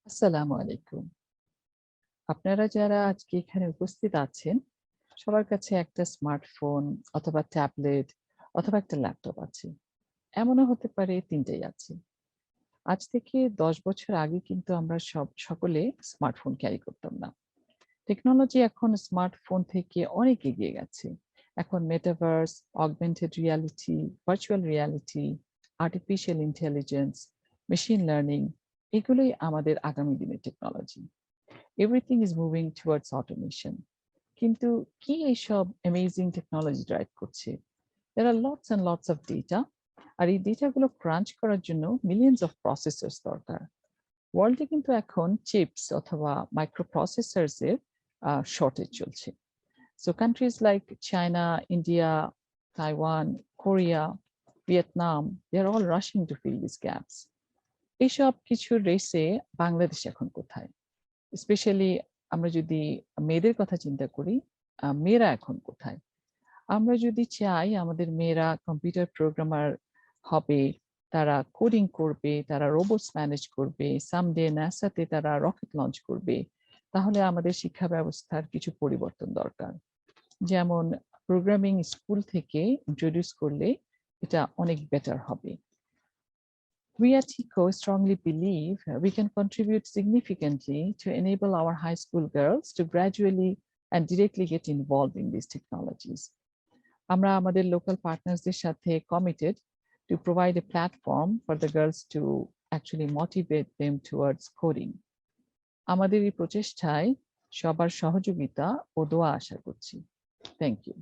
আসসালামু আলাইকুম। আপনারা যারা আজকে এখানে উপস্থিত আছেন, সবার কাছে একটা স্মার্টফোন অথবা ট্যাবলেট অথবা একটা ল্যাপটপ আছে। এমনও হতে পারে ৩ টাই আছে। আজ থেকে ১০ বছর আগে কিন্তু আমরা সকলে স্মার্টফোন ক্যারি করতাম না। টেকনোলজি এখন স্মার্টফোন থেকে অনেক এগিয়ে গেছে। এখন metaverse, augmented reality, virtual reality, artificial intelligence, machine learning এগুলোই আমাদের আগামী দিনের technology. Everything is moving towards automation. কিন্তু কি এইসব অ্যামেজিং টেকনোলজি ড্রাইভ করছে? There are lots and lots of data. আর এই ডেটাগুলো ক্রাঞ্চ করার জন্য মিলিয়নস অফ প্রসেসর্স দরকার। ওয়ার্ল্ডে কিন্তু এখন চিপস অথবা মাইক্রো প্রসেসর্স এর শর্টেজ চলছে। So countries like China, India, Taiwan, Korea, Vietnam, they are all rushing to fill this gaps. এইসব কিছুর রেসে বাংলাদেশ এখন কোথায়? স্পেশালি আমরা যদি মেয়েদের কথা চিন্তা করি, মেয়েরা এখন কোথায়? আমরা যদি চাই আমাদের মেয়েরা কম্পিউটার প্রোগ্রামার হবে, তারা কোডিং করবে, তারা রোবটস ম্যানেজ করবে, সামডে নাসাতে তারা রকেট লঞ্চ করবে, তাহলে আমাদের শিক্ষা ব্যবস্থার কিছু পরিবর্তন দরকার। যেমন প্রোগ্রামিং স্কুল থেকে ইন্ট্রোডিউস করলে এটা অনেক বেটার হবে। We at TICO strongly believe we can contribute significantly to enable our high school girls to gradually and directly get involved in these technologies. আমরা আমাদের local partnersদের সাথে committed to provide a platform for the girls to actually motivate them towards coding. আমাদের এই প্রচেষ্টায় সবার সহযোগিতা ও দোয়া আশা করছি। Thank you.